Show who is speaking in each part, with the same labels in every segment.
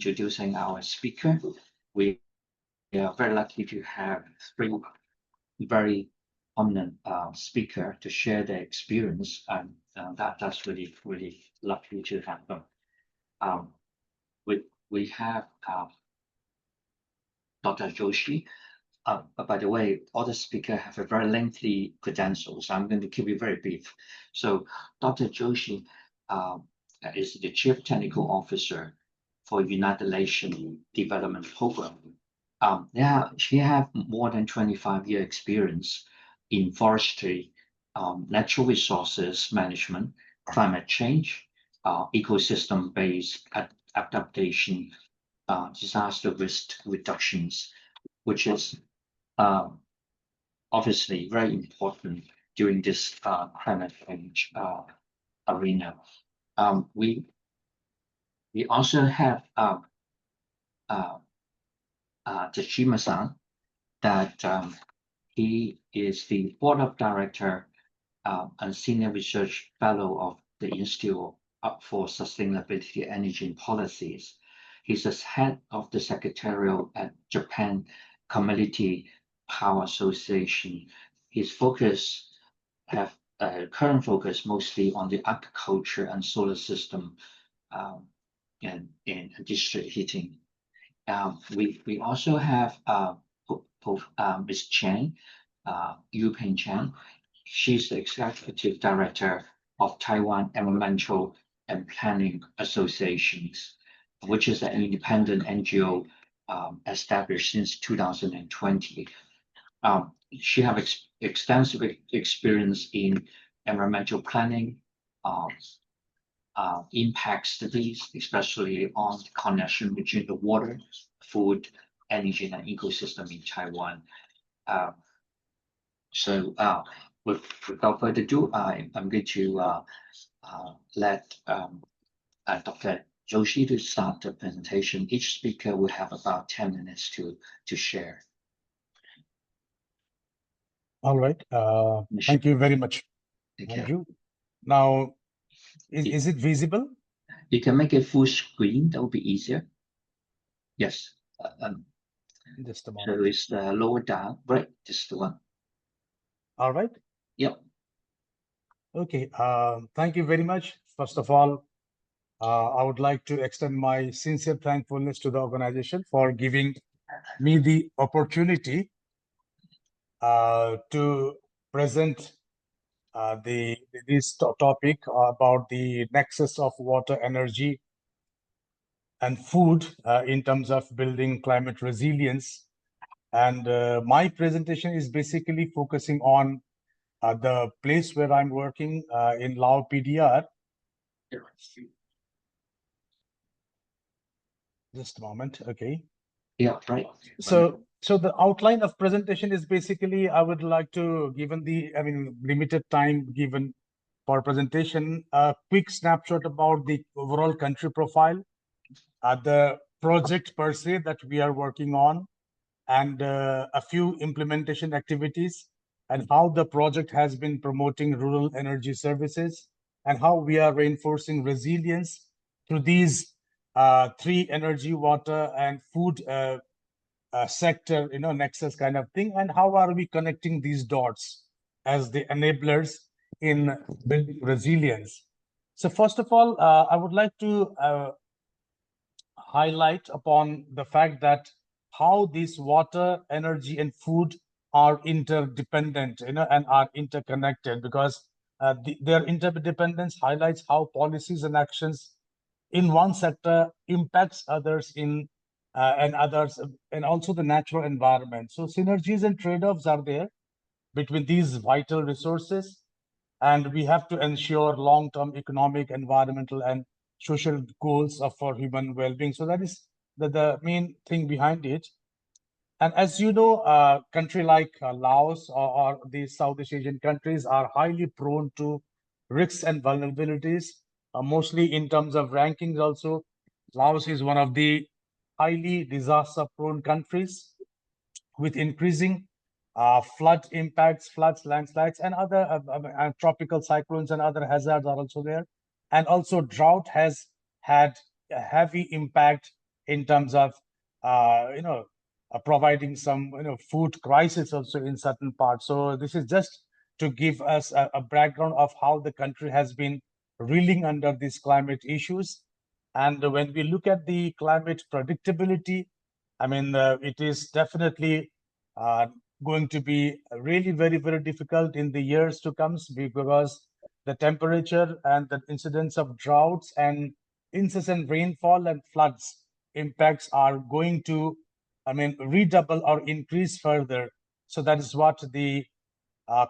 Speaker 1: introducing our speaker. We are very lucky to have three very prominent speaker to share their experience, and that's really lucky to have them. Um, we have Dr. Joshi. But by the way, all the speakers have a very lengthy credentials. I'm going to keep it very brief. So Dr. Joshi is the Chief Technical Officer for United Nations Development Program. She has more than 25-year experience in forestry, natural resources management, climate change, ecosystem-based adaptation, disaster risk reductions, which is obviously very important during this climate change arena. We also have Tashima-san, that he is the board of director and senior research fellow of the Institute for Sustainability Energy and Policies. He's the head of the secretarial at Japan Community Power Association. His focus current focus mostly on the agriculture and solar system and district heating. We also have Ms. Chen, Yu Peng Chen. She's the executive director of Taiwan Environmental and Planning Associations, which is an independent NGO established since 2020. She has extensive experience in environmental planning, impact studies, especially on the connection between the water, food, energy, and ecosystem in Taiwan. Without further ado, I'm going to let Dr. Joshi to start the presentation. Each speaker will have about 10 minutes to share.
Speaker 2: All right. Thank you very much, Andrew. Now, is it visible?
Speaker 1: You can make it full screen. That would be easier. Yes.
Speaker 2: Just a moment.
Speaker 1: So it's lower down, right? Just the one.
Speaker 2: All right.
Speaker 1: Yep.
Speaker 2: Okay. Thank you very much. First of all, I would like to extend my sincere thankfulness to the organization for giving me the opportunity to present this topic about the nexus of water, energy, and food in terms of building climate resilience. And my presentation is basically focusing on the place where I'm working in Lao PDR. Just a moment. Okay.
Speaker 1: Yeah, right.
Speaker 2: So the outline of presentation is basically, I would like to, given the, limited time given for presentation, a quick snapshot about the overall country profile, the project per se that we are working on, and a few implementation activities, and how the project has been promoting rural energy services, and how we are reinforcing resilience through these three: energy, water, and food sector, nexus kind of thing, and how are we connecting these dots as the enablers in building resilience. So first of all, I would like to highlight upon the fact that how this water, energy, and food are interdependent, and are interconnected, because their interdependence highlights how policies and actions in one sector impacts others in and others, and also the natural environment. So synergies and trade-offs are there between these vital resources, and we have to ensure long-term economic, environmental, and social goals for human well-being. So that is the main thing behind it. And as you know, a country like Laos or these Southeast Asian countries are highly prone to risks and vulnerabilities, mostly in terms of rankings also. Laos is one of the highly disaster-prone countries with increasing flood impacts, floods, landslides, and other tropical cyclones and other hazards are also there. And also drought has had a heavy impact in terms of providing some food crisis also in certain parts. So this is just to give us a background of how the country has been reeling under these climate issues. And when we look at the climate predictability, I mean, it is definitely going to be really very, very difficult in the years to come, because the temperature and the incidence of droughts and incessant rainfall and floods impacts are going to, I mean, redouble or increase further. So that is what the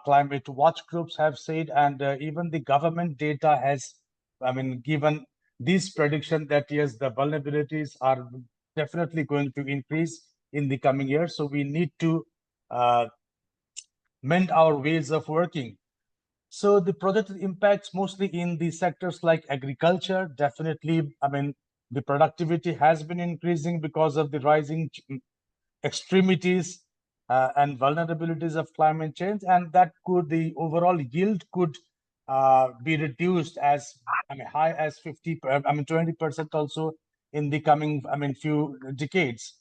Speaker 2: climate watch groups have said, and even the government data has, I mean, given this prediction that yes, the vulnerabilities are definitely going to increase in the coming years. So we need to mend our ways of working. So the projected impacts mostly in the sectors like agriculture, definitely, I mean, the productivity has been increasing because of the rising extremities and vulnerabilities of climate change, and that could, the overall yield could be reduced as, I mean, high as 20% also in the coming, I mean, few decades.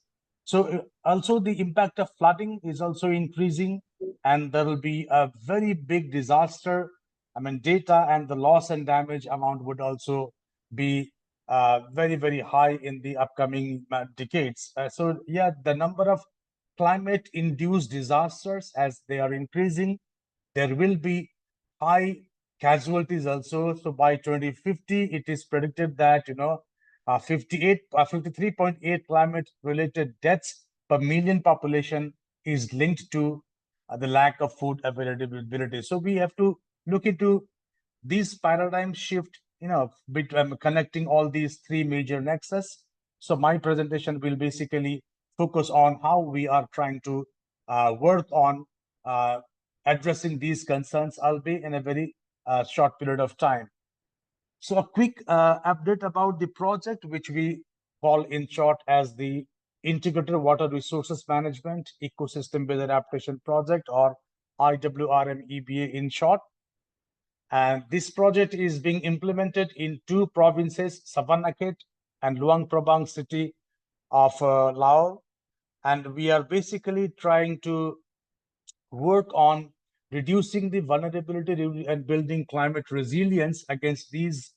Speaker 2: So also the impact of flooding is also increasing, and there will be a very big disaster. I mean, data and the loss and damage amount would also be very, very high in the upcoming decades. So yeah, the number of climate-induced disasters, as they are increasing, there will be high casualties also. So by 2050, it is predicted that 53.8 climate-related deaths per million population is linked to the lack of food availability. So we have to look into this paradigm shift, connecting all these three major nexus. So my presentation will basically focus on how we are trying to work on addressing these concerns, albeit in a very short period of time. So a quick update about the project, which we call in short as the Integrated Water Resources Management Ecosystem-Based Adaptation Project, or IWRM-EBA in short. And this project is being implemented in two provinces, Savannakhet and Luang Prabang city of Laos. And we are basically trying to work on reducing the vulnerability and building climate resilience against these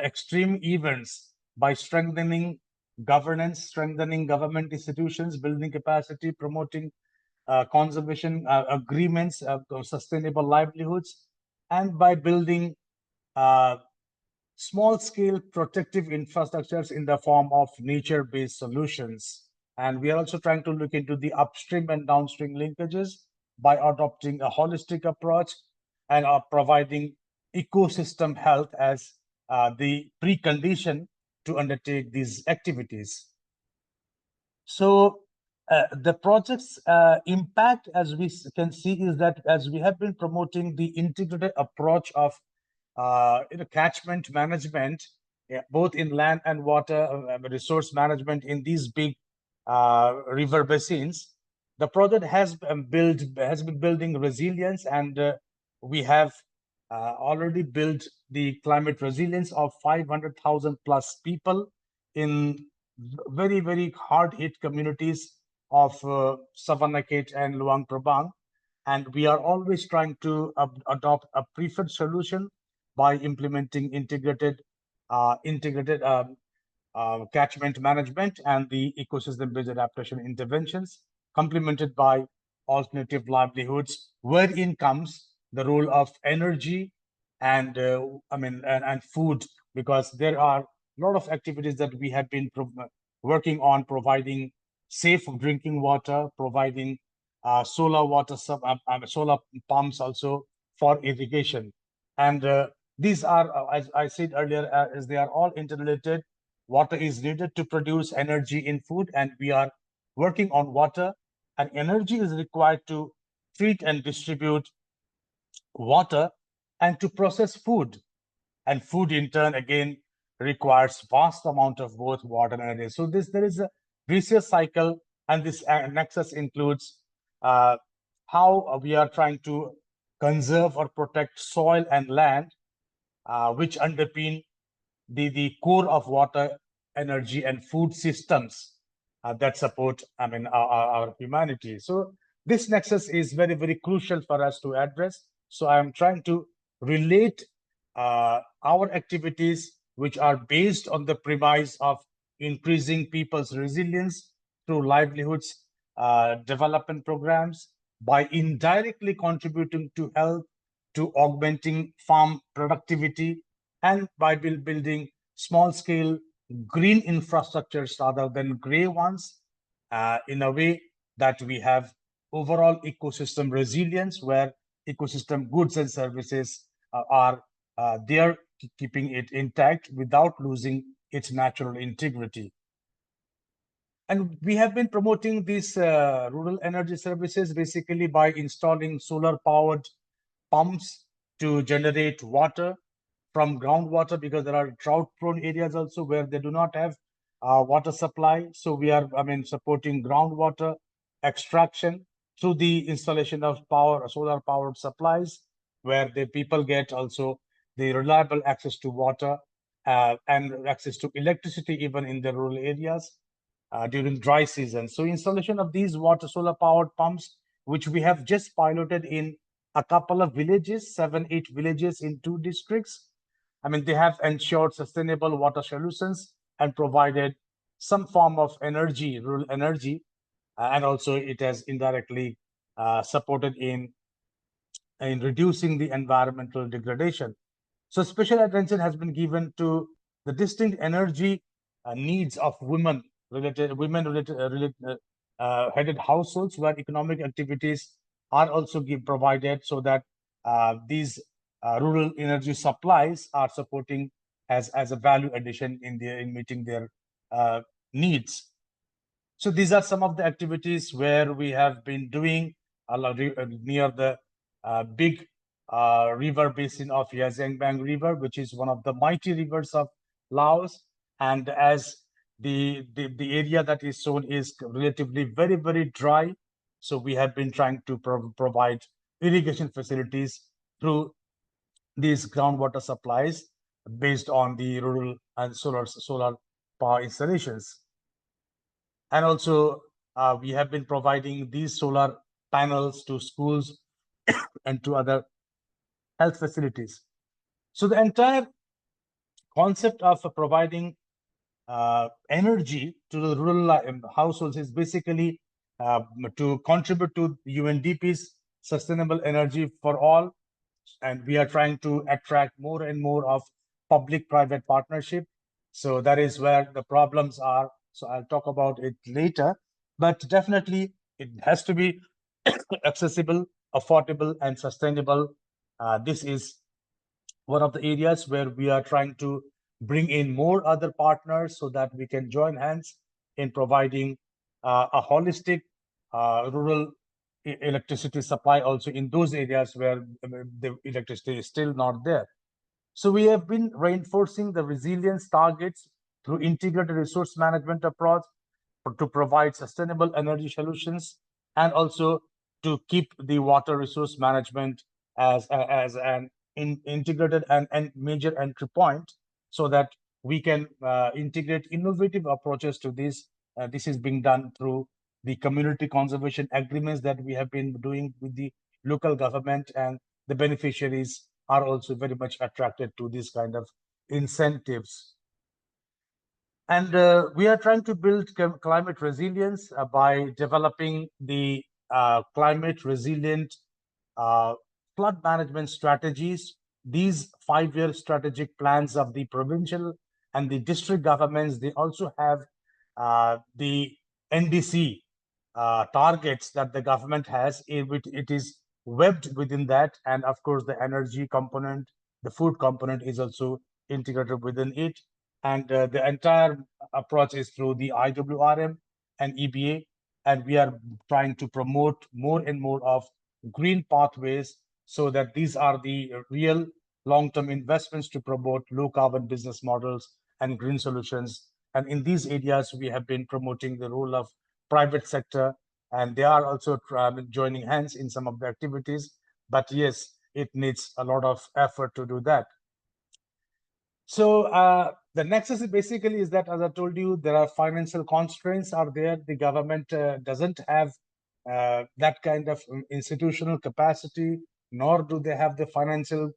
Speaker 2: extreme events by strengthening governance, strengthening government institutions, building capacity, promoting conservation agreements, sustainable livelihoods, and by building small-scale protective infrastructures in the form of nature-based solutions. And we are also trying to look into the upstream and downstream linkages by adopting a holistic approach and providing ecosystem health as the precondition to undertake these activities. So the project's impact, as we can see, is that as we have been promoting the integrated approach of catchment management, both in land and water resource management in these big river basins, the project has been building resilience, and we have already built the climate resilience of 500,000 plus people in very, very hard hit communities of Savannakhet and Luang Prabang. And we are always trying to adopt a preferred solution by implementing integrated catchment management and the ecosystem-based adaptation interventions, complemented by alternative livelihoods, wherein comes the role of energy and and food, because there are a lot of activities that we have been working on, providing safe drinking water, providing solar water, solar pumps also for irrigation. And these are, as I said earlier, as they are all interrelated. Water is needed to produce energy in food, and we are working on water, and energy is required to treat and distribute water and to process food. And food in turn again requires vast amount of both water and energy. So there is a vicious cycle, and this nexus includes how we are trying to conserve or protect soil and land, which underpin the core of water energy and food systems that support, our humanity. So this nexus is very, very crucial for us to address. So I am trying to relate our activities, which are based on the premise of increasing people's resilience through livelihoods development programs, by indirectly contributing to health, to augmenting farm productivity, and by building small scale green infrastructures rather than gray ones, in a way that we have overall ecosystem resilience, where ecosystem goods and services are there, keeping it intact without losing its natural integrity. And we have been promoting these rural energy services basically by installing solar powered pumps to generate water from groundwater, because there are drought prone areas also where they do not have water supply. So we are, supporting groundwater extraction through the installation of solar powered supplies, where the people get also the reliable access to water and access to electricity even in the rural areas during dry season. So installation of these water solar powered pumps, which we have just piloted in a couple of villages, 7, 8 villages in 2 districts. They have ensured sustainable water solutions and provided some form of energy, rural energy, and also it has indirectly supported in reducing the environmental degradation. So special attention has been given to the distinct energy needs of headed households, where economic activities are also provided, so that these rural energy supplies are supporting as a value addition in meeting their needs. So these are some of the activities where we have been doing near the big river basin of Yazangbang River, which is one of the mighty rivers of Laos. And as the area that is shown is relatively very, very dry, so we have been trying to provide irrigation facilities through these groundwater supplies based on the rural and solar power installations. And also, we have been providing these solar panels to schools and to other health facilities. So the entire concept of providing energy to the rural households is basically to contribute to UNDP's sustainable energy for all. And we are trying to attract more and more of public-private partnership. So that is where the problems are. So I'll talk about it later, but definitely it has to be accessible, affordable, and sustainable. This is one of the areas where we are trying to bring in more other partners so that we can join hands in providing a holistic rural electricity supply also in those areas where the electricity is still not there. So we have been reinforcing the resilience targets through integrated resource management approach to provide sustainable energy solutions, and also to keep the water resource management as an integrated and major entry point, so that we can integrate innovative approaches to this. This is being done through the community conservation agreements that we have been doing with the local government, and the beneficiaries are also very much attracted to these kind of incentives. And we are trying to build climate resilience by developing the climate resilient flood management strategies. These 5-year strategic plans of the provincial and the district governments, they also have the NDC targets that the government has. It is webbed within that. And of course, the energy component, the food component is also integrated within it. And the entire approach is through the IWRM and EBA. And we are trying to promote more and more of green pathways, so that these are the real long-term investments to promote low carbon business models and green solutions. And in these areas, we have been promoting the role of private sector, and they are also joining hands in some of the activities. But yes, it needs a lot of effort to do that. So The nexus basically is that, as I told you, there are financial constraints are there. The government doesn't have that kind of institutional capacity, nor do they have the financial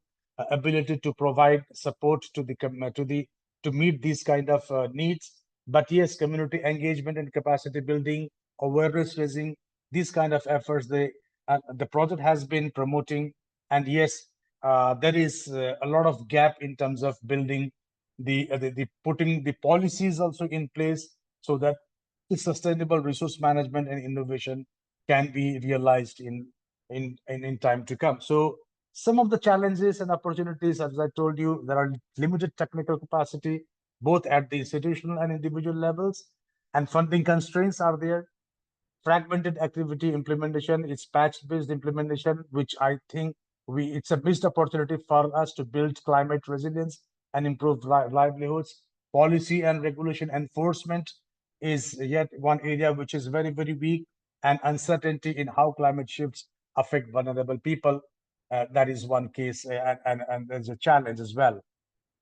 Speaker 2: ability to provide support to the to meet these kind of needs. But yes, community engagement and capacity building, awareness raising, these kind of efforts, the project has been promoting. And yes, there is a lot of gap in terms of building the putting the policies also in place so that the sustainable resource management and innovation can be realized in time to come. So some of the challenges and opportunities, as I told you, there are limited technical capacity, both at the institutional and individual levels, and funding constraints are there. Fragmented activity implementation, it's patch-based implementation, which I think it's a missed opportunity for us to build climate resilience and improve livelihoods. Policy and regulation enforcement is yet one area which is very, very weak, and uncertainty in how climate shifts affect vulnerable people. That is one case, and there's a challenge as well.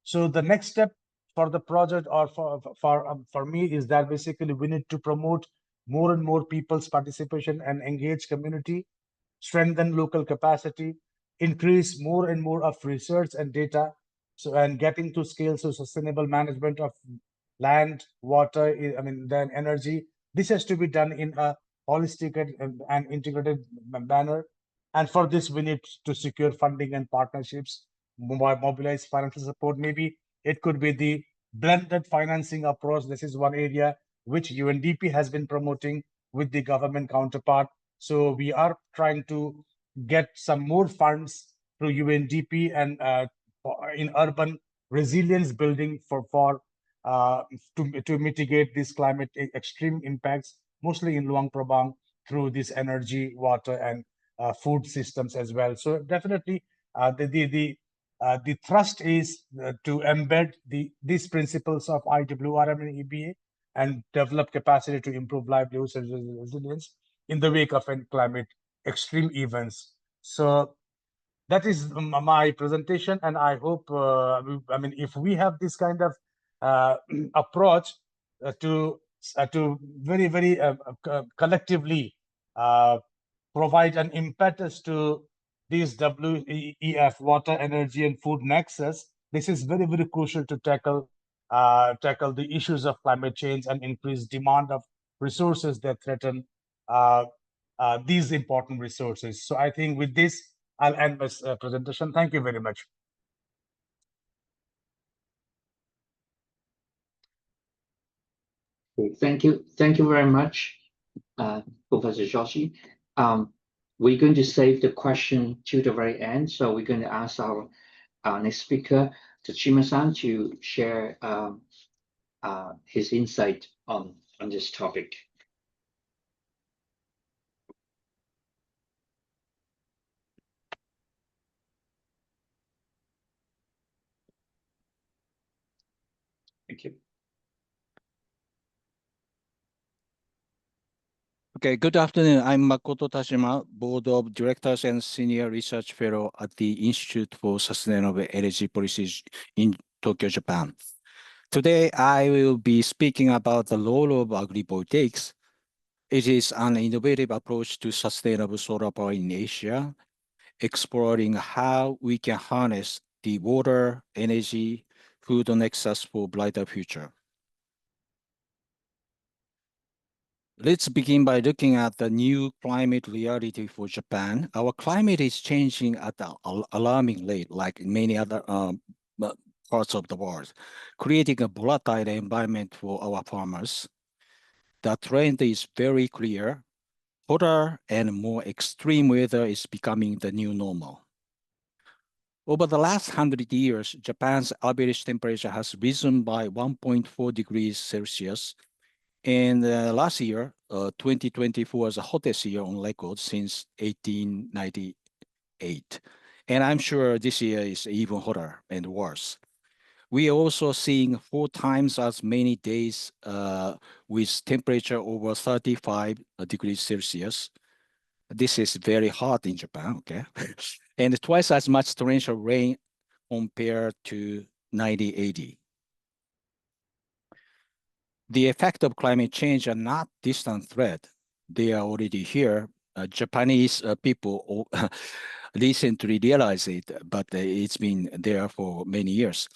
Speaker 2: So the next step for the project, or for me, is that basically we need to promote more and more people's participation and engage community, strengthen local capacity, increase more and more of research and data, so and getting to scale, so sustainable management of land, water, I mean, then energy. This has to be done in a holistic and integrated manner. And for this, we need to secure funding and partnerships, mobilize financial support. Maybe it could be the blended financing approach. This is one area which UNDP has been promoting with the government counterpart. So we are trying to get some more funds through UNDP and in urban resilience building to mitigate these climate extreme impacts, mostly in Luang Prabang, through this energy, water, and food systems as well. So definitely, the thrust is to embed these principles of IWRM and EBA and develop capacity to improve livelihoods and resilience in the wake of climate extreme events. So that is my presentation, and I hope, I mean, if we have this kind of approach to very, very collectively provide an impetus to these WEF, water, energy, and food nexus, this is very, very crucial to tackle the issues of climate change and increase demand of resources that threaten these important resources. So I think with this, I'll end my presentation. Thank you very much.
Speaker 1: Thank you. Thank you very much, Professor Joshi. We're going to save the question to the very end. So we're going to ask our next speaker, Tachima-san, to share his insight on this topic. Thank you.
Speaker 3: Okay, good afternoon. I'm Makoto Tashima, Board of Directors and Senior Research Fellow at the Institute for Sustainable Energy Policies in Tokyo, Japan. Today, I will be speaking about the role of agrivoltaics. It is an innovative approach to sustainable solar power in Asia, exploring how we can harness the water, energy, food nexus for a brighter future. Let's begin by looking at the new climate reality for Japan. Our climate is changing at an alarming rate, like in many other parts of the world, creating a volatile environment for our farmers. The trend is very clear. Hotter and more extreme weather is becoming the new normal. Over the last 100 years, Japan's average temperature has risen by 1.4 degrees Celsius. And last year, 2024 was the hottest year on record since 1898. And I'm sure this year is even hotter and worse. We are also seeing 4 times as many days with temperature over 35 degrees Celsius. This is very hot in Japan, okay? And twice as much torrential rain compared to 1980. The effect of climate change are not distant threat. They are already here. Japanese people recently realized it, but it's been there for many years.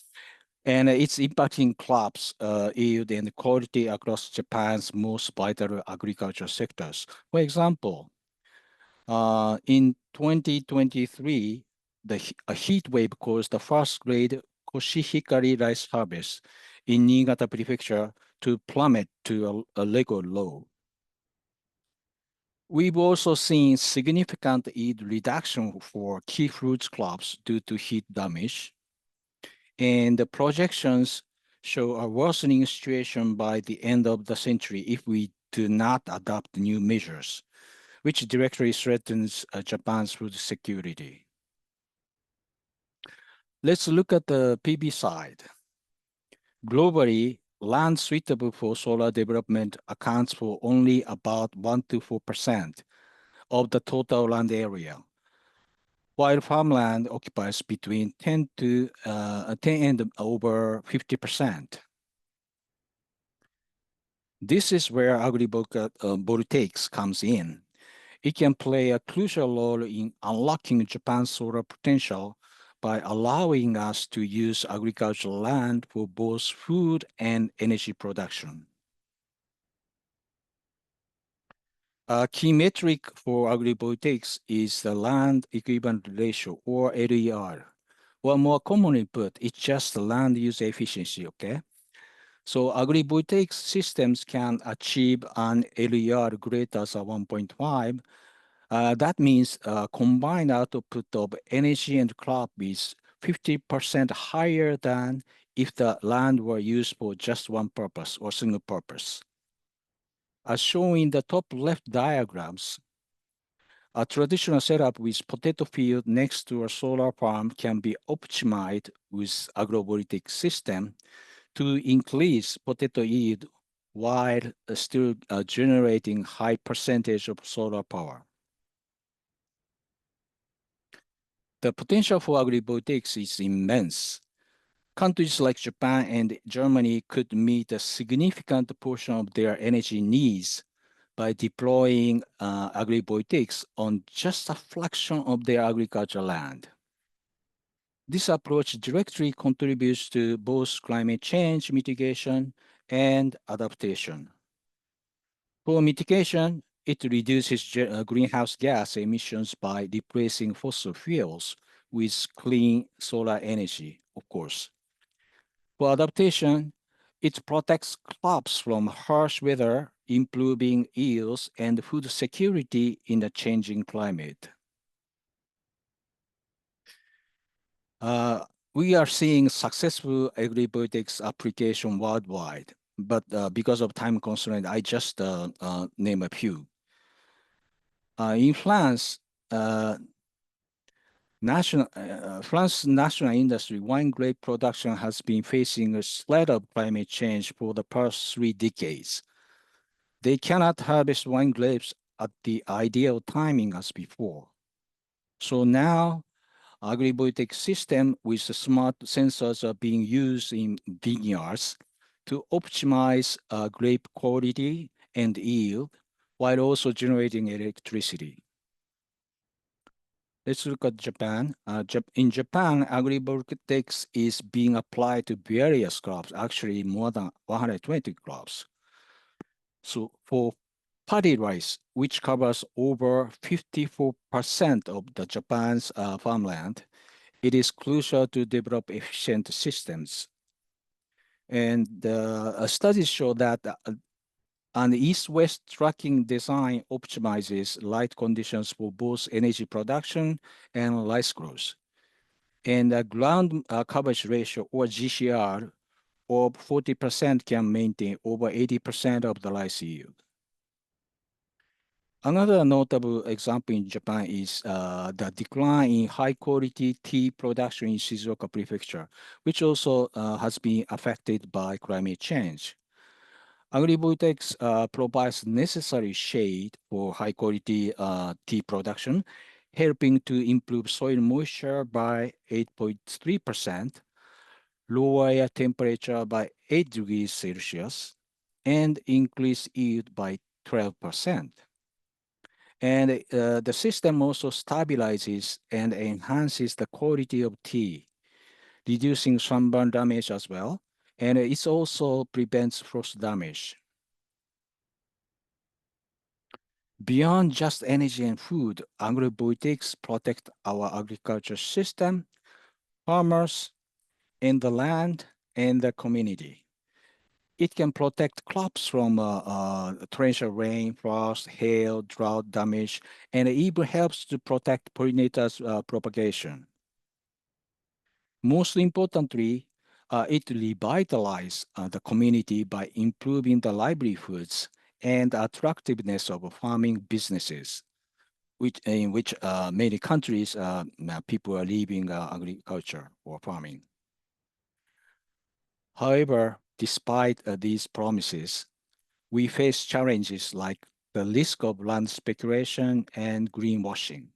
Speaker 3: And it's impacting crops, yield, and quality across Japan's most vital agricultural sectors. For example, in 2023, a heat wave caused the first grade Koshihikari rice harvest in Niigata Prefecture to plummet to a record low. We've also seen significant yield reduction for key fruits crops due to heat damage, and the projections show a worsening situation by the end of the century if we do not adopt new measures, which directly threatens Japan's food security. Let's look at the PV side. Globally, land suitable for solar development accounts for only about 1 to 4% of the total land area, while farmland occupies between 10 and over 50%. This is where agrivoltaics comes in. It can play a crucial role in unlocking Japan's solar potential by allowing us to use agricultural land for both food and energy production. A key metric for agrivoltaics is the land equivalent ratio, or LER. Or more commonly put, it's just the land use efficiency, okay? So agrivoltaic systems can achieve an LER greater than 1.5. That means combined output of energy and crop is 50% higher than if the land were used for just one purpose or single purpose. As shown in the top left diagrams, a traditional setup with potato field next to a solar farm can be optimized with agrivoltaic system to increase potato yield while still generating high percentage of solar power. The potential for agrivoltaics is immense. Countries like Japan and Germany could meet a significant portion of their energy needs by deploying agrivoltaics on just a fraction of their agricultural land. This approach directly contributes to both climate change mitigation and adaptation. For mitigation, it reduces greenhouse gas emissions by replacing fossil fuels with clean solar energy, of course. For adaptation, it protects crops from harsh weather, improving yields and food security in a changing climate. We are seeing successful agrivoltaics application worldwide, but because of time constraint, I just name a few. In France, France's national industry, wine grape production has been facing a threat of climate change for the past 3 decades. They cannot harvest wine grapes at the ideal timing as before. So now, agrivoltaic system with smart sensors are being used in vineyards to optimize grape quality and yield while also generating electricity. Let's look at Japan. In Japan, agrivoltaics is being applied to various crops, actually more than 120 crops. So for paddy rice, which covers over 54% of the Japan's farmland, it is crucial to develop efficient systems. And studies show that an east-west tracking design optimizes light conditions for both energy production and rice growth. And the ground coverage ratio, or GCR, of 40% can maintain over 80% of the rice yield. Another notable example in Japan is the decline in high-quality tea production in Shizuoka Prefecture, which also has been affected by climate change. Agrivoltaics provides necessary shade for high-quality tea production, helping to improve soil moisture by 8.3%, lower air temperature by 8 degrees Celsius, and increase yield by 12%. And the system also stabilizes and enhances the quality of tea, reducing sunburn damage as well. And it also prevents frost damage. Beyond just energy and food, agrovoltaics protect our agriculture system, farmers, and the land and the community. It can protect crops from torrential rain, frost, hail, drought damage, and it even helps to protect pollinators' propagation. Most importantly, it revitalizes the community by improving the livelihoods and attractiveness of farming businesses, in which many countries people are leaving agriculture or farming. However, despite these promises, we face challenges like the risk of land speculation and greenwashing.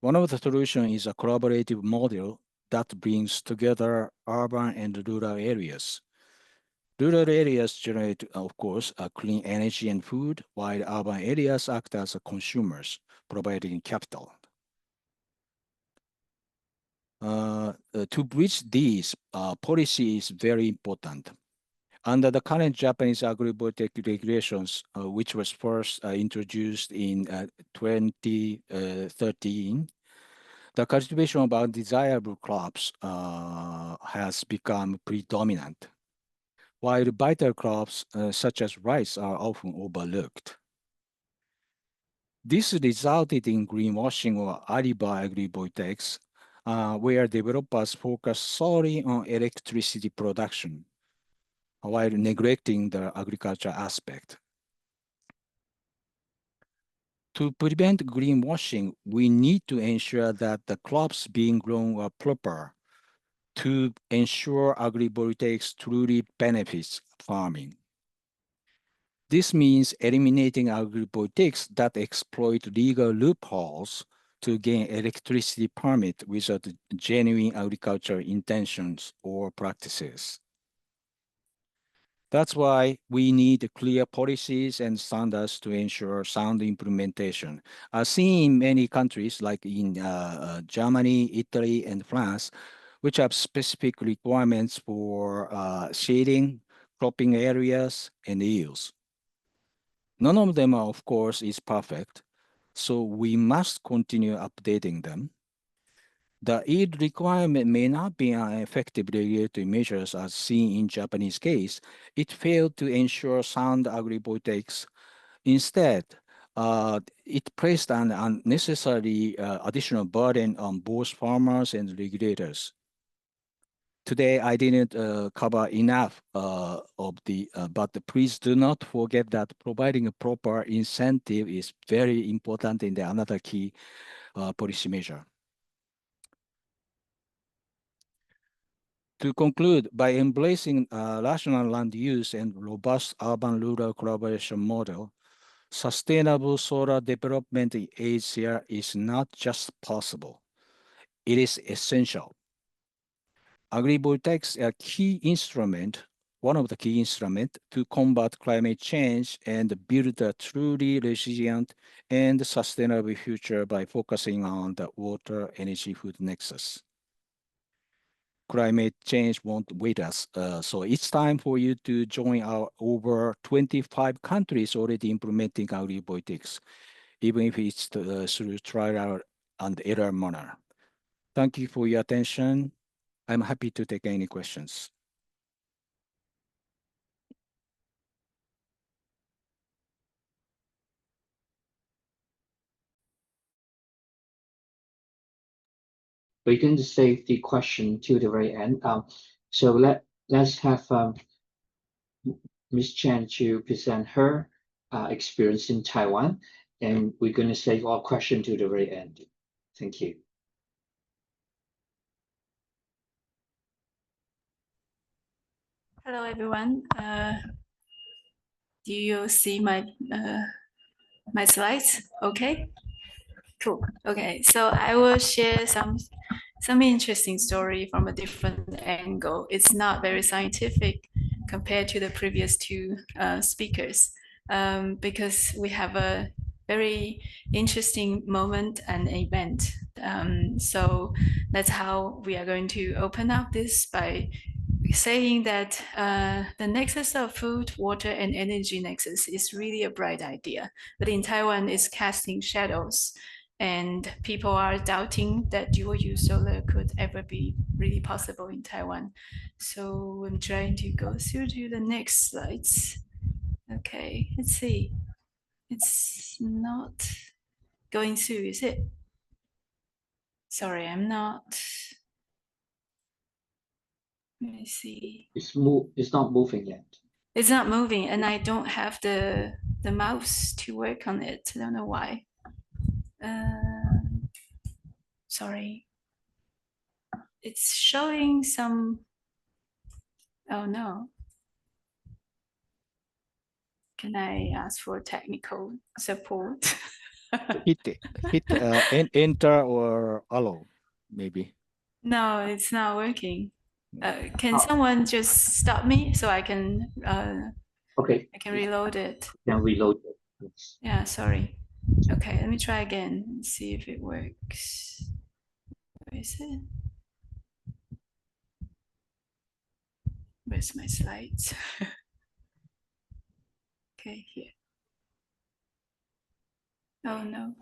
Speaker 3: One of the solutions is a collaborative model that brings together urban and rural areas. Rural areas generate, of course, clean energy and food, while urban areas act as consumers, providing capital. To bridge these, policy is very important. Under the current Japanese agrivoltaic regulations, which was first introduced in 2013, the cultivation of undesirable crops has become predominant, while vital crops such as rice are often overlooked. This resulted in greenwashing or alibi agrivoltaics, where developers focus solely on electricity production while neglecting the agriculture aspect. To prevent greenwashing, we need to ensure that the crops being grown are proper to ensure agrivoltaics truly benefits farming. This means eliminating agrivoltaics that exploit legal loopholes to gain electricity permit without genuine agricultural intentions or practices. That's why we need clear policies and standards to ensure sound implementation. As seen in many countries like in Germany, Italy, and France, which have specific requirements for shading, cropping areas, and yields. None of them, of course, is perfect, so we must continue updating them. The yield requirement may not be an effective regulatory measures as seen in Japanese case. It failed to ensure sound agrivoltaics. Instead, it placed an unnecessary additional burden on both farmers and regulators. Today, I didn't cover enough of the, but please do not forget that providing a proper incentive is very important in the another key policy measure. To conclude, by embracing rational land use and robust urban-rural collaboration model, sustainable solar development in Asia is not just possible, it is essential. Agrivoltaics are a key instrument, one of the key instruments to combat climate change and build a truly resilient and sustainable future by focusing on the water, energy, food nexus. Climate change won't wait us. So it's time for you to join our over 25 countries already implementing agrivoltaics, even if it's through trial and error manner. Thank you for your attention. I'm happy to take any questions.
Speaker 1: We're going to save the question to the very end. So let's have Ms. Chen to present her experience in Taiwan, and we're going to save all questions to the very end. Thank you.
Speaker 4: Hello, everyone. Do you see my my slides? Okay, cool. Okay, so I will share some interesting story from a different angle. It's not very scientific, compared to the previous two speakers, because we have a very interesting moment and event. So that's how we are going to open up this by saying that the nexus of food, water, and energy nexus is really a bright idea, but in Taiwan it's casting shadows, and people are doubting that dual use solar could ever be really possible in Taiwan. So I'm trying to go through to the next slides. Okay, let's see. It's not going through, is it? Sorry, I'm not. Let me see.
Speaker 1: It's not moving yet.
Speaker 4: It's not moving, and I don't have the mouse to work on it. I don't know why. Sorry. It's showing some. Oh no. Can I ask for technical support?
Speaker 3: Hit enter or allow, maybe.
Speaker 4: No, it's not working. Can someone just stop me so I can
Speaker 1: Okay.
Speaker 4: I can reload it?
Speaker 1: Then reload it. Yes.
Speaker 4: Yeah, sorry. Okay, let me try again and see if it works. Where is it? Where's my slides? Okay, here. Oh no.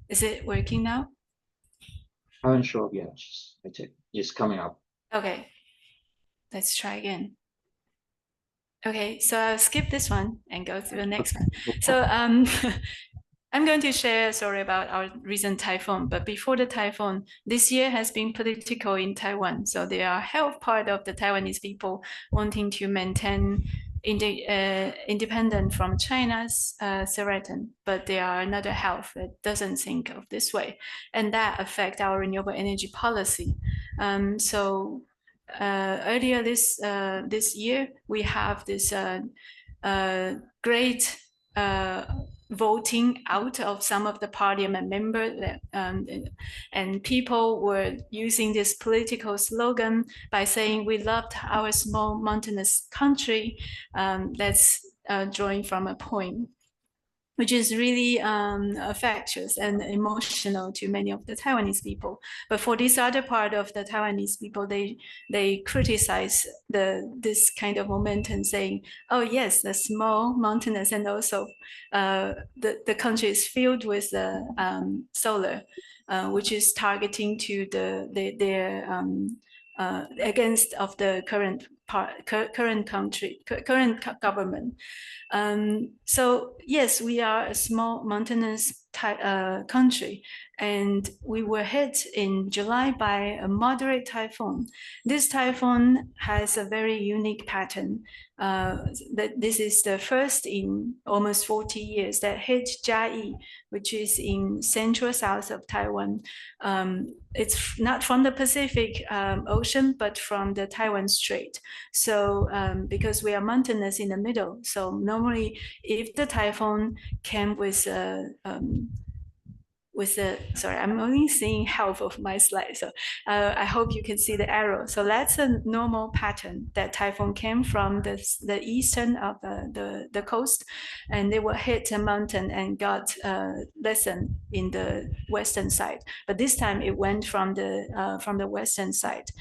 Speaker 4: Is it working now?
Speaker 1: I'm not sure yet. It's coming up.
Speaker 4: Okay, let's try again. Okay, so I'll skip this one and go to the next one. So I'm going to share a story about our recent typhoon, but before the typhoon, this year has been political in Taiwan. So there are half part of the Taiwanese people wanting to maintain independent from China's threaten, but there are another half that doesn't think of this way, and that affect our renewable energy policy. So earlier this year, we have this great voting out of some of the parliament members, and people were using this political slogan by saying we loved our small mountainous country. That's drawing from a poem, which is really affectious and emotional to many of the Taiwanese people. But for this other part of the Taiwanese people, they criticize this kind of momentum, saying, "Oh yes, the small, mountainous, and also the country is filled with solar, which is targeting to their against of the current government." So yes, we are a small mountainous country, and we were hit in July by a moderate typhoon. This typhoon has a very unique pattern. That this is the first in almost 40 years that hit Jiayi, which is in central south of Taiwan. It's not from the Pacific Ocean, but from the Taiwan Strait. So because we are mountainous in the middle, so normally if the typhoon came with sorry, I'm only seeing half of my slide, so I hope you can see the arrow. So that's a normal pattern that typhoon came from the eastern of the coast, and they will hit a mountain and got lessened in the western side. But this time it went from the western side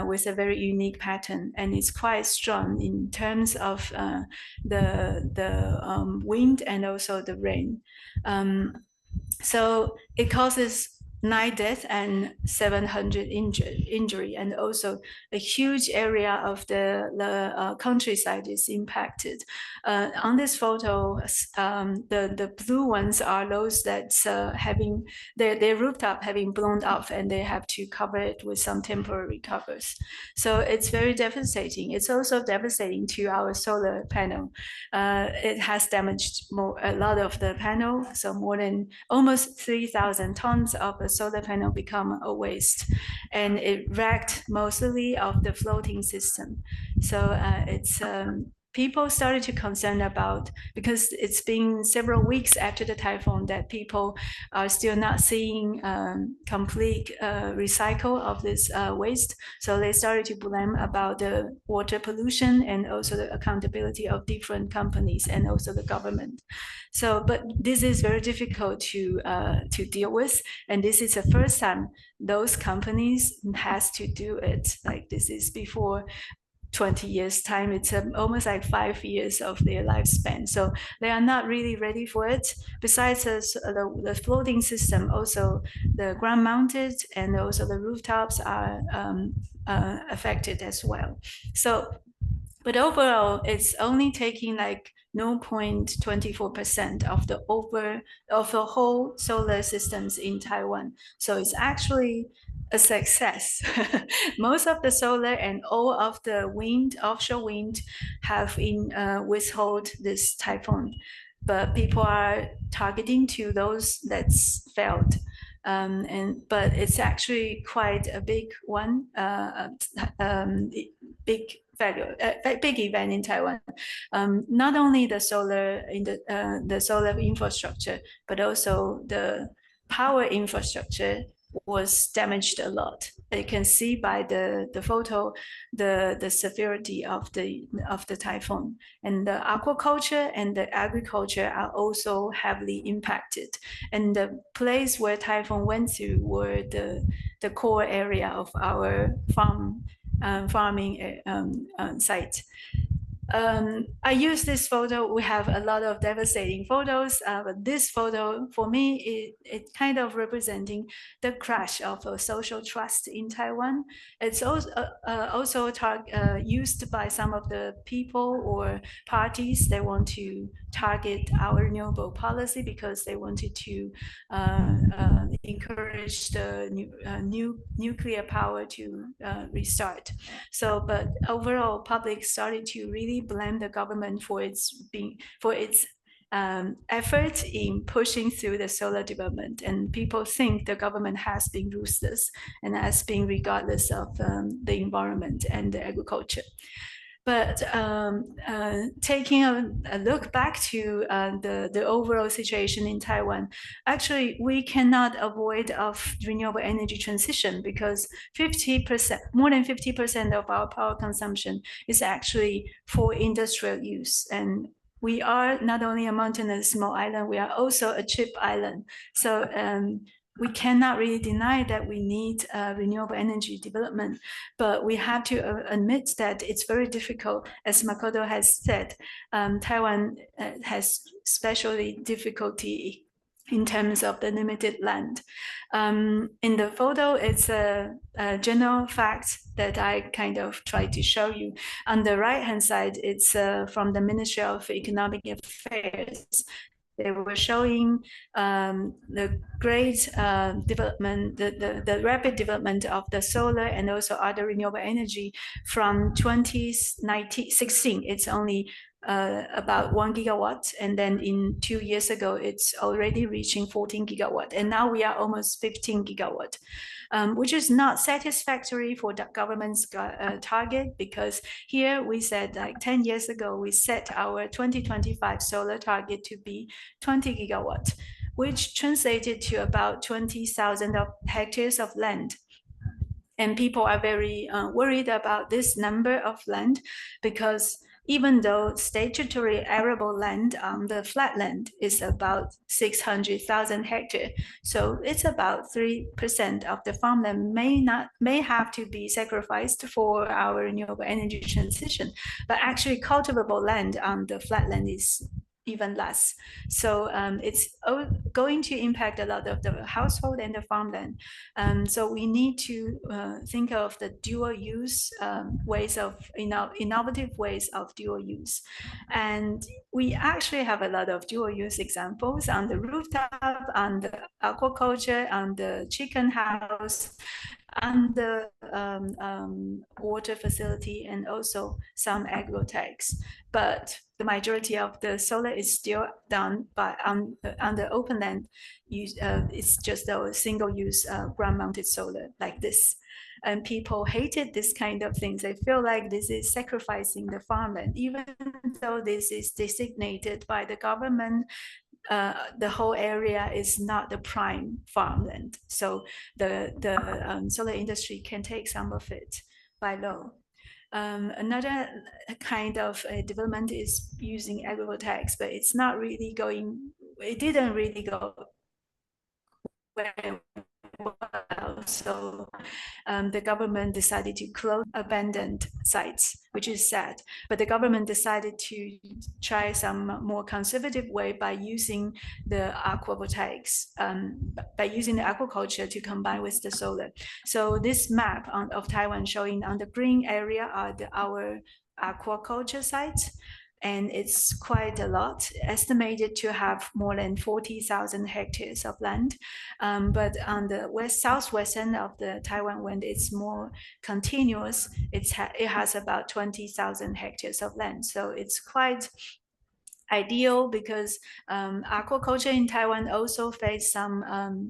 Speaker 4: with a very unique pattern, and it's quite strong in terms of the wind and also the rain. So it causes 9 deaths and 700 injury, and also a huge area of the countryside is impacted. On this photo, the blue ones are those that's having their rooftop having blown off, and they have to cover it with some temporary covers. So it's very devastating. It's also devastating to our solar panel. It has damaged a lot of the panel, so more than almost 3,000 tons of the solar panel become a waste, and it wrecked mostly of the floating system. So it's people started to concern about, because it's been several weeks after the typhoon that people are still not seeing complete recycle of this waste. So they started to blame about the water pollution and also the accountability of different companies and also the government. So, but this is very difficult to deal with, and this is the first time those companies has to do it. Like this is before 20 years time, it's almost like 5 years of their lifespan, so they are not really ready for it. Besides the floating system, also the ground mounted and also the rooftops are affected as well. So but overall, it's only taking like 0.24% of the whole solar systems in Taiwan. So it's actually a success. Most of the solar and all of the wind, offshore wind, have withhold this typhoon, but people are targeting to those that's failed. But it's actually quite a big one, big value, big event in Taiwan. Not only the solar the solar infrastructure, but also the power infrastructure was damaged a lot. You can see by the photo the severity of the typhoon, and the aquaculture and the agriculture are also heavily impacted. And the place where typhoon went to were the core area of our farming site. I use this photo. We have a lot of devastating photos, but this photo for me, it kind of representing the crash of a social trust in Taiwan. It's also used by some of the people or parties. They want to target our renewable policy because they wanted to encourage the nuclear power to restart. So, but overall, public started to really blame the government for its effort in pushing through the solar development, and people think the government has been ruthless and has been regardless of the environment and the agriculture. But taking a look back to the overall situation in Taiwan, actually we cannot avoid of renewable energy transition, because 50%, more than 50% of our power consumption is actually for industrial use. And we are not only a mountainous small island, we are also a cheap island. So we cannot really deny that we need renewable energy development, but we have to admit that it's very difficult. As Makoto has said, Taiwan has especially difficulty in terms of the limited land. In the photo, it's a general fact that I kind of try to show you. On the right-hand side, it's from the Ministry of Economic Affairs. They were showing the great development, the rapid development of the solar and also other renewable energy from 2016. It's only about 1 gigawatt, and then in 2 years ago, it's already reaching 14 gigawatt, and now we are almost 15 gigawatt. Which is not satisfactory for the government's target, because here we said like 10 years ago, we set our 2025 solar target to be 20 gigawatt, which translated to about 20,000 hectares of land. And people are very worried about this number of land, because even though statutory arable land on the flatland is about 600,000 hectares, so it's about 3% of the farmland may have to be sacrificed for our renewable energy transition, but actually cultivable land on the flatland is even less. So it's going to impact a lot of the household and the farmland. So we need to think of the dual use ways of, innovative ways of dual use. And we actually have a lot of dual use examples on the rooftop, on the aquaculture, on the chicken house. water facility and also some agrivoltaics. But the majority of the solar is still done by on the open land. It's just a single-use ground-mounted solar like this. And people hated this kind of things. They feel like this is sacrificing the farmland, even though this is designated by the government. The whole area is not the prime farmland, so the solar industry can take some of it by law. Another kind of development is using agrivoltaics, but it's not really going. It didn't really go very well. So the government decided to close abandoned sites, which is sad. But the government decided to try some more conservative way by using the aquavoltaics, by using the aquaculture to combine with the solar. So this map of Taiwan showing on the green area are our aquaculture sites. And it's quite a lot, estimated to have more than 40,000 hectares of land. But on the southwest end of the Taiwan, when it's more continuous, it has about 20,000 hectares of land. So it's quite ideal because aquaculture in Taiwan also face some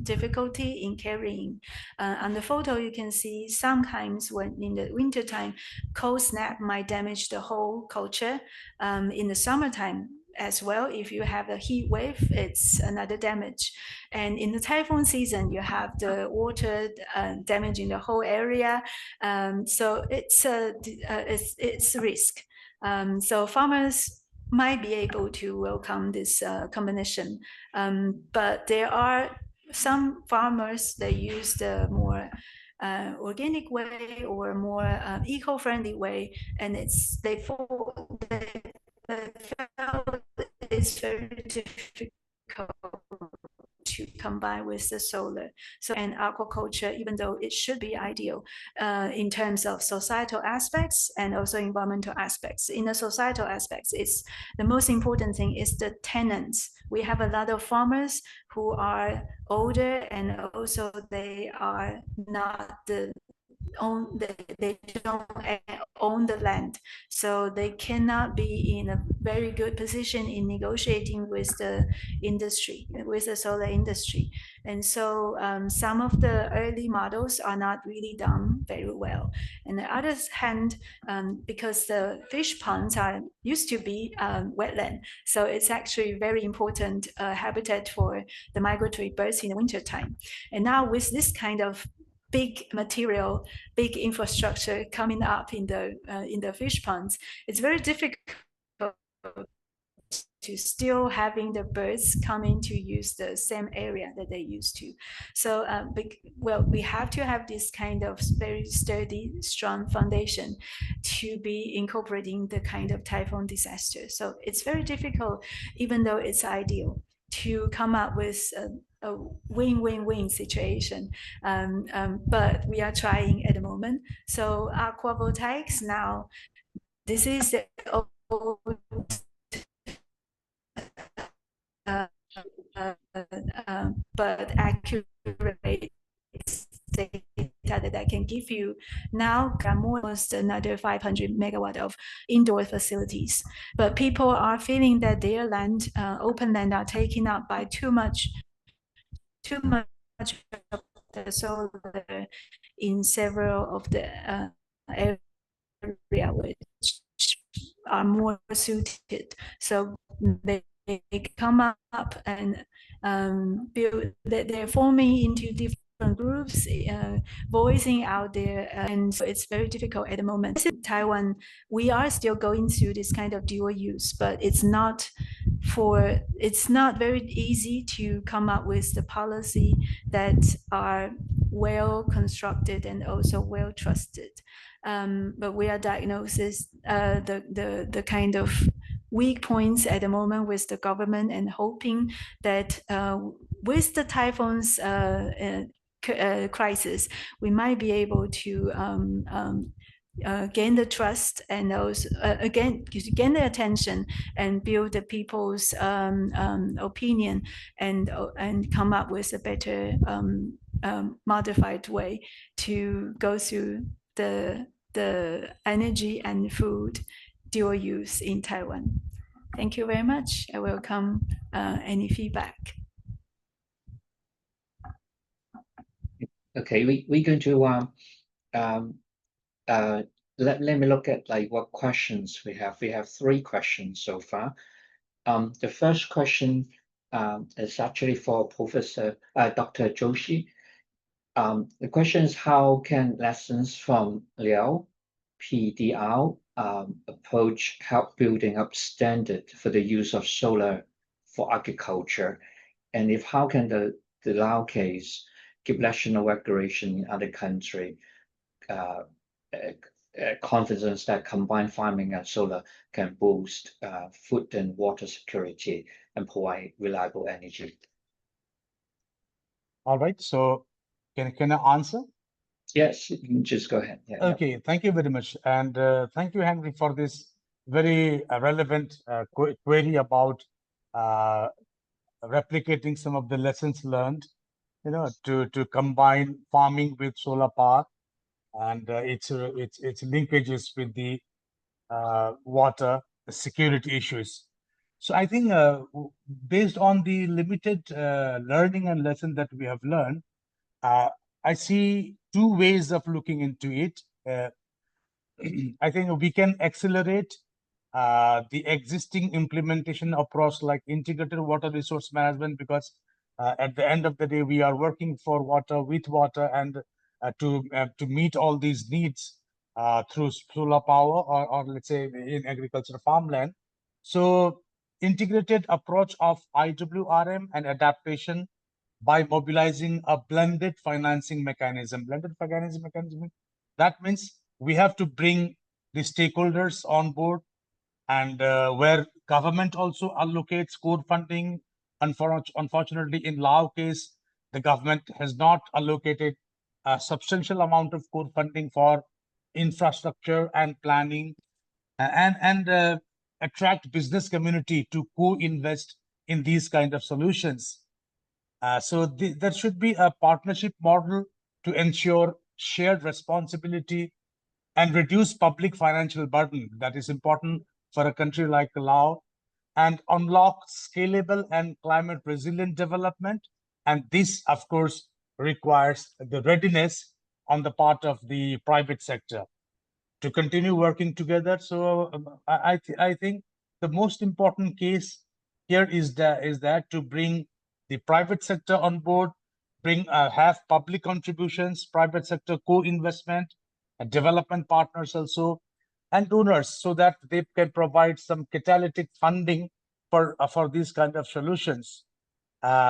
Speaker 4: difficulty in carrying. On the photo, you can see sometimes when in the wintertime, cold snap might damage the whole culture. In the summertime as well, if you have a heat wave, it's another damage. And in the typhoon season, you have the water damaging the whole area. So it's a risk. So farmers might be able to welcome this combination. But there are some farmers that use the more organic way or more eco-friendly way, and they felt it's very difficult to combine with the solar. So, and aquaculture, even though it should be ideal in terms of societal aspects and also environmental aspects. In the societal aspects, it's the most important thing is the tenants. We have a lot of farmers who are older, and also they are not they don't own the land, so they cannot be in a very good position in negotiating with the industry, with the solar industry. And so some of the early models are not really done very well. On the other hand, because the fish ponds used to be wetland, so it's actually very important habitat for the migratory birds in the wintertime. And now with this kind of big material, big infrastructure coming up in the fish ponds, it's very difficult to still having the birds coming to use the same area that they used to. So, well, we have to have this kind of very sturdy, strong foundation to be incorporating the kind of typhoon disaster. So it's very difficult, even though it's ideal, to come up with a win-win-win situation, but we are trying at the moment. So aquavoltaics now, this is the old but accurate data that I can give you now. Almost another 500 megawatt of indoor facilities, but people are feeling that their land, open land, are taken up by too much of the solar in several of the area which are more suited. So they come up and build. They're forming into different groups, voicing out there, and so it's very difficult at the moment. In Taiwan, we are still going through this kind of dual use, but it's not very easy to come up with the policy that are well constructed and also well trusted. But we are diagnosing the kind of weak points at the moment with the government, and hoping that with the typhoons crisis, we might be able to gain the trust, and also again gain the attention and build the people's opinion, and come up with a better modified way to go through the energy and food dual use in Taiwan. Thank you very much. I welcome any feedback.
Speaker 1: Okay, we're going to let me look at like what questions we have. We have 3 questions so far. The first question is actually for Professor Dr. Joshi. The question is, how can lessons from Liao PDR approach help building up standard for the use of solar for agriculture? And if how can the Lao case give national regulation in other country confidence that combined farming and solar can boost food and water security and provide reliable energy?
Speaker 2: All right, so can I answer?
Speaker 1: Yes, you can just go ahead. Yeah,
Speaker 2: Okay, thank you very much. And thank you, Henry, for this very relevant query about replicating some of the lessons learned, to combine farming with solar power and its linkages with the water security issues. So I think based on the limited learning and lesson that we have learned, I see 2 ways of looking into it. I think we can accelerate the existing implementation approach like integrated water resource management, because at the end of the day, we are working for water, with water, and to meet all these needs through solar power or let's say in agriculture farmland. So integrated approach of IWRM and adaptation by mobilizing a blended financing mechanism. That means we have to bring the stakeholders on board, and where government also allocates core funding. Unfortunately, in Lao case, the government has not allocated a substantial amount of core funding for infrastructure and planning, and attract business community to co-invest in these kind of solutions. So there should be a partnership model to ensure shared responsibility and reduce public financial burden. That is important for a country like Laos, and unlock scalable and climate resilient development. And this, of course, requires the readiness on the part of the private sector to continue working together. So I think the most important case here is that to bring the private sector on board, have public contributions, private sector co-investment, and development partners also, and donors, so that they can provide some catalytic funding for these kind of solutions.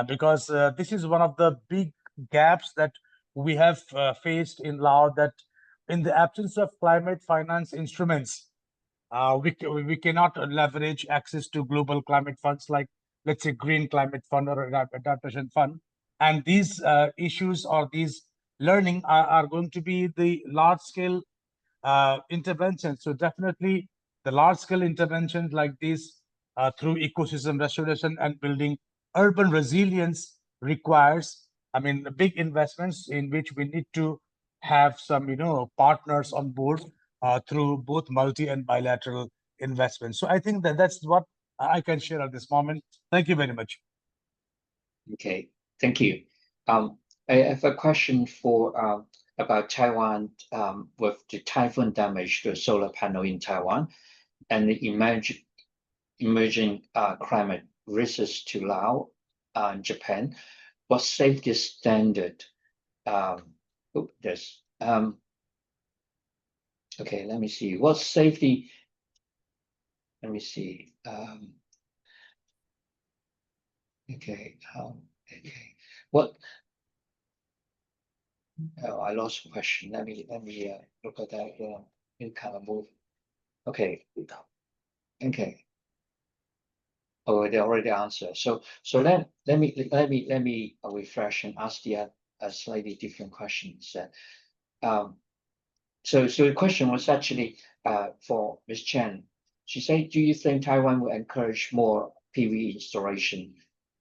Speaker 2: Because this is one of the big gaps that we have faced in Laos, that in the absence of climate finance instruments, we cannot leverage access to global climate funds like, let's say, Green Climate Fund or Adaptation Fund. And these issues or these learning are going to be the large-scale interventions. So definitely the large-scale interventions like this through ecosystem restoration and building urban resilience requires, big investments in which we need to have some, partners on board through both multi and bilateral investments. So I think that's what I can share at this moment. Thank you very much.
Speaker 1: Okay, thank you. I have a question for about Taiwan with the typhoon damage to solar panel in Taiwan and the emerging climate risks to Laos and Japan. What safety standard? Okay, let me see. What safety? Let me see. Okay. Okay. What? Oh, I lost the question. Let me look at that. It kind of move. Okay. Okay. Oh, they already answered. So let me refresh and ask the a slightly different questions. So the question was actually for Ms. Chen. She said, do you think Taiwan will encourage more PV installation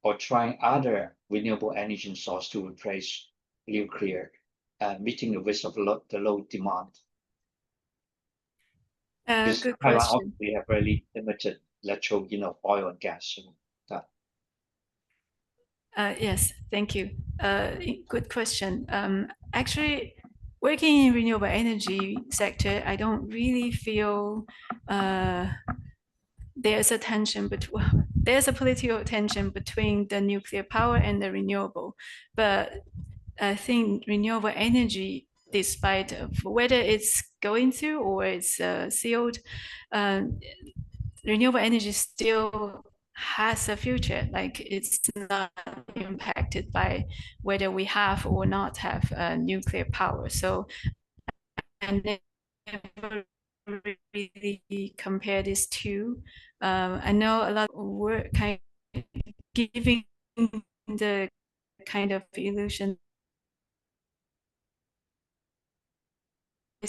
Speaker 1: or try other renewable energy source to replace nuclear, meeting the risk of the low demand? Because
Speaker 4: Good
Speaker 1: Taiwan
Speaker 4: question.
Speaker 1: obviously have really limited natural, oil and gas. So that.
Speaker 4: Yes, thank you. Good question. Actually, working in renewable energy sector, I don't really feel there's a tension between there's a political tension between the nuclear power and the renewable. But I think renewable energy, despite of whether it's going through or it's sealed, renewable energy still has a future. Like it's not impacted by whether we have or not have nuclear power. So I never really compare these two. I know a lot of work kind of giving the kind of illusion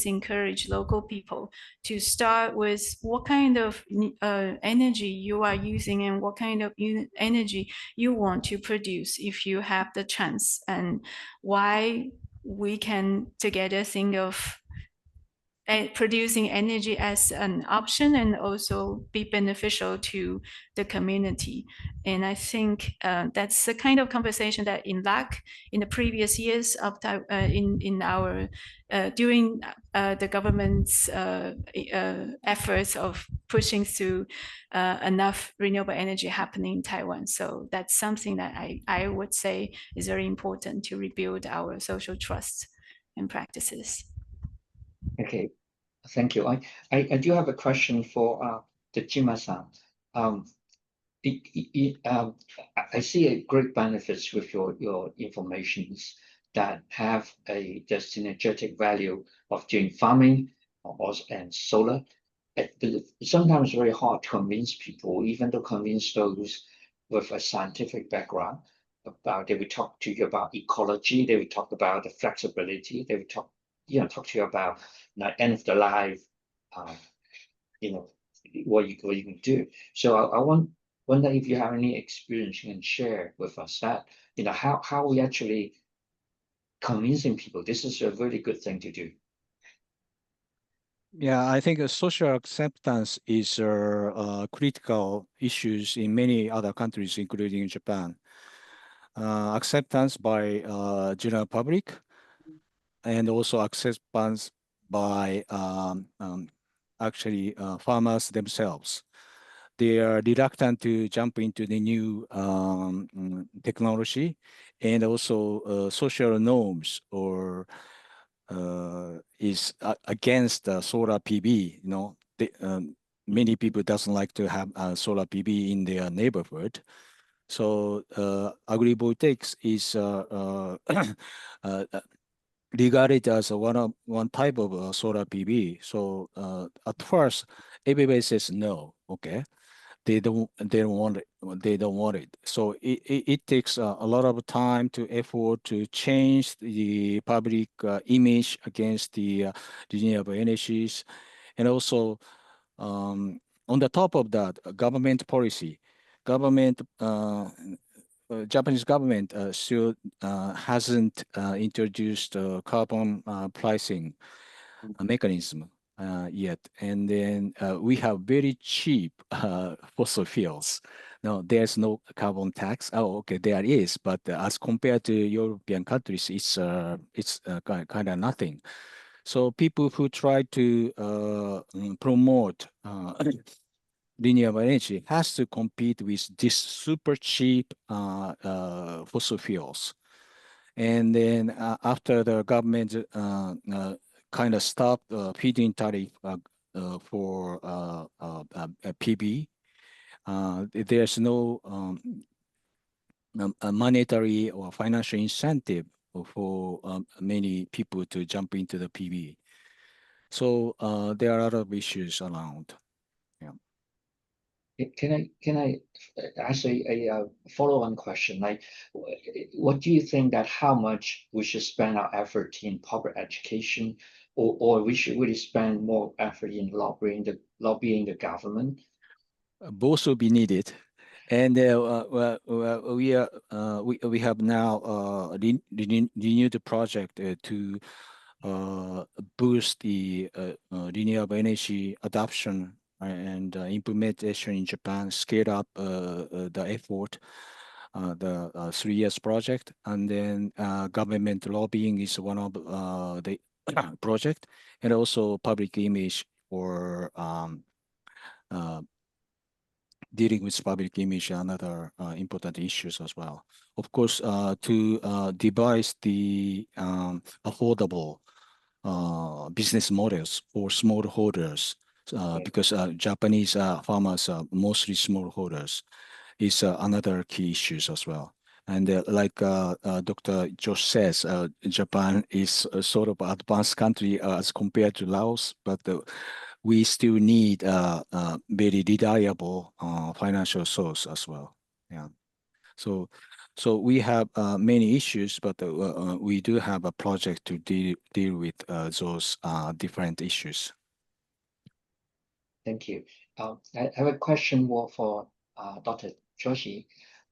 Speaker 4: encourage local people to start with what kind of energy you are using and what kind of energy you want to produce if you have the chance, and why we can together think of producing energy as an option and also be beneficial to the community. And I think that's the kind of conversation that in LAC in the previous years of in our during the government's efforts of pushing through enough renewable energy happening in Taiwan. So that's something that I would say is very important to rebuild our social trust and practices.
Speaker 1: Okay, thank you. I do have a question for the Jima-san. I see a great benefits with your informations that have the synergetic value of doing farming and solar. It's sometimes very hard to convince people, even to convince those with a scientific background about. They will talk to you about ecology. They will talk about the flexibility. They will talk to you about end of the life. What you can do. So I wonder if you have any experience you can share with us that how we actually convincing people this is a really good thing to do.
Speaker 3: Yeah, I think social acceptance is critical issues in many other countries, including Japan. Acceptance by general public and also acceptance by actually farmers themselves. They are reluctant to jump into the new technology, and also social norms or is against solar PV. Many people doesn't like to have solar PV in their neighborhood. So agrivoltaics is regarded as one type of solar PV. So at first, everybody says no. Okay, they don't want it. They don't want it. So it takes a lot of time to effort to change the public image against the renewable energies, and also on the top of that, government policy, Japanese government still hasn't introduced carbon pricing mechanism yet. And then we have very cheap fossil fuels. Now, there's no carbon tax. Oh, okay, there is, but as compared to European countries, it's kind of nothing. So people who try to promote renewable energy has to compete with this super cheap fossil fuels. And then after the government kind of stopped feed-in tariff for PB, there's no a monetary or financial incentive for many people to jump into the PB. So there are a lot of issues around.
Speaker 1: Can I ask a follow-on question? Like, what do you think that how much we should spend our effort in public education, or we should really spend more effort in lobbying the government?
Speaker 3: Both will be needed. And we have now renewed the project to boost the renewable energy adoption and implementation in Japan, scale up the effort, the 3 years project, and then government lobbying is one of the project, and also public image for dealing with public image and other important issues as well. Of course, to devise the affordable business models for smallholders, because Japanese farmers are mostly smallholders, is another key issues as well. And like Dr. Josh says, Japan is a sort of advanced country as compared to Laos, but we still need a very reliable financial source as well. Yeah. So we have many issues, but we do have a project to deal with those different issues.
Speaker 1: Thank you. I have a question more for Dr. Joshi,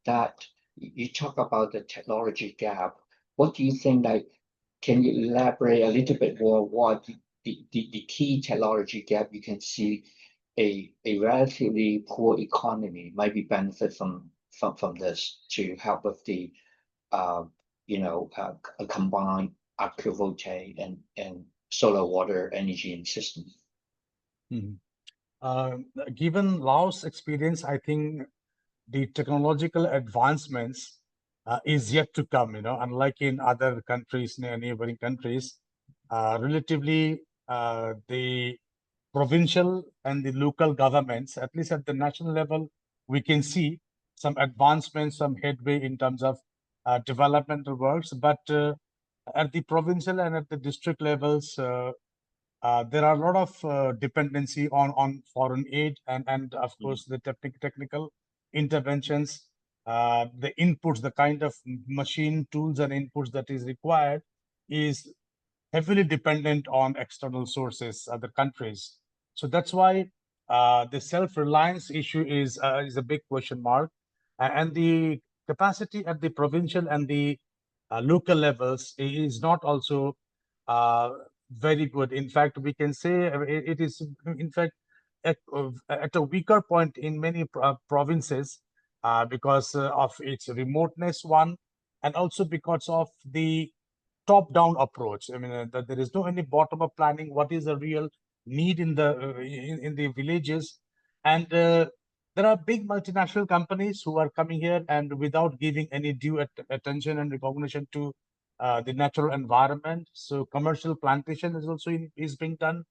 Speaker 1: that you talk about the technology gap. What do you think, like, can you elaborate a little bit more what the key technology gap you can see a relatively poor economy might be benefit from this to help with the a combined agrivoltaic and solar water energy and system?
Speaker 2: Given Laos' experience, I think the technological advancements is yet to come. Unlike in other countries, neighboring countries, relatively the provincial and the local governments, at least at the national level, we can see some advancements, some headway in terms of developmental works. But at the provincial and at the district levels, there are a lot of dependency on foreign aid and of course the technical interventions, the inputs, the kind of machine tools and inputs that is required is heavily dependent on external sources, other countries. So that's why the self-reliance issue is a big question mark, and the capacity at the provincial and the local levels is not also very good. In fact, we can say it is, in fact, at a weaker point in many provinces because of its remoteness, one, and also because of the top-down approach. I mean, that there is no any bottom-up planning. What is the real need in the in the villages? And there are big multinational companies who are coming here and without giving any due attention and recognition to the natural environment. So commercial plantation is also is being done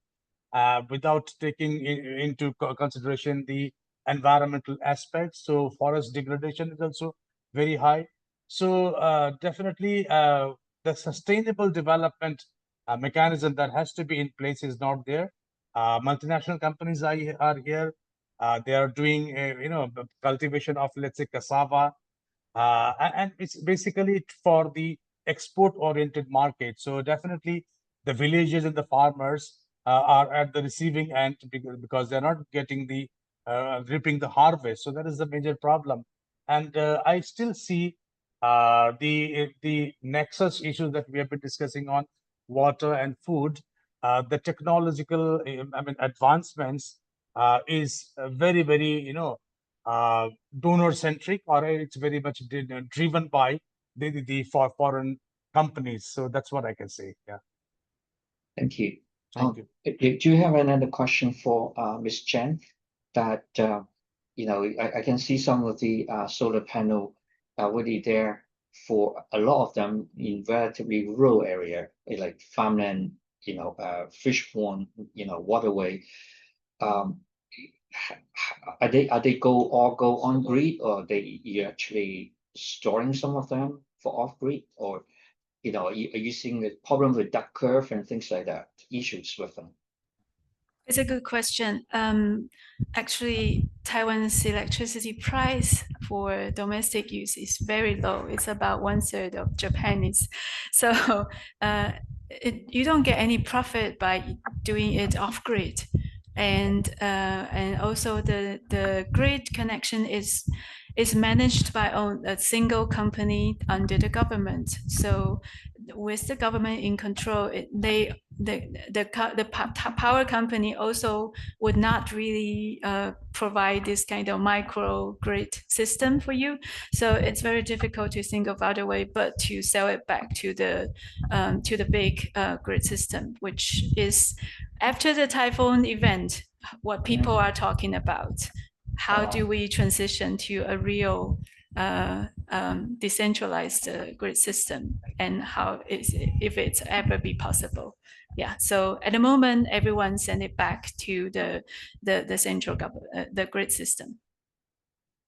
Speaker 2: without taking into consideration the environmental aspects. So forest degradation is also very high. So definitely the sustainable development mechanism that has to be in place is not there. Multinational companies are here. They are doing, cultivation of, let's say, cassava, and it's basically for the export-oriented market. So definitely the villages and the farmers are at the receiving end because they're not getting the reaping the harvest. So that is the major problem. And I still see the nexus issues that we have been discussing on water and food. The technological, advancements is very, very, donor centric, or it's very much driven by the foreign companies. So that's what I can say. Yeah.
Speaker 1: Thank you.
Speaker 2: Thank you.
Speaker 1: Do you have another question for Ms. Chen? That I can see some of the solar panel already there for a lot of them in relatively rural area, like farmland, fish pond, waterway. Are they all go on grid, or you actually storing some of them for off grid, or are you seeing the problem with duck curve and things like that, issues with them?
Speaker 4: It's a good question. Actually, Taiwan's electricity price for domestic use is very low. It's about 1/3 of Japanese. So you don't get any profit by doing it off grid, and also the grid connection is is managed by a single company under the government. So with the government in control, the power company also would not really provide this kind of micro grid system for you. So it's very difficult to think of other way but to sell it back to the big grid system, which is after the typhoon event, what people are talking about. How do we transition to a real decentralized grid system, and how is it, if it's ever be possible? Yeah. So at the moment, everyone send it back to the central government, the grid system.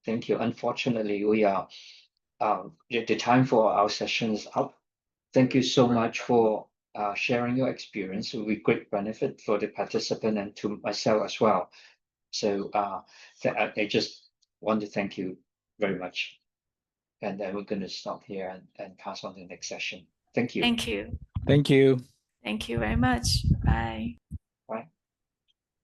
Speaker 1: Thank you. Unfortunately, we are the time for our session is up. Thank you so much for sharing your experience. It will be great benefit for the participant and to myself as well. So I just want to thank you very much. And then we're going to stop here and pass on to the next session. Thank you.
Speaker 4: Thank you.
Speaker 3: Thank you.
Speaker 4: Thank you very much. Bye.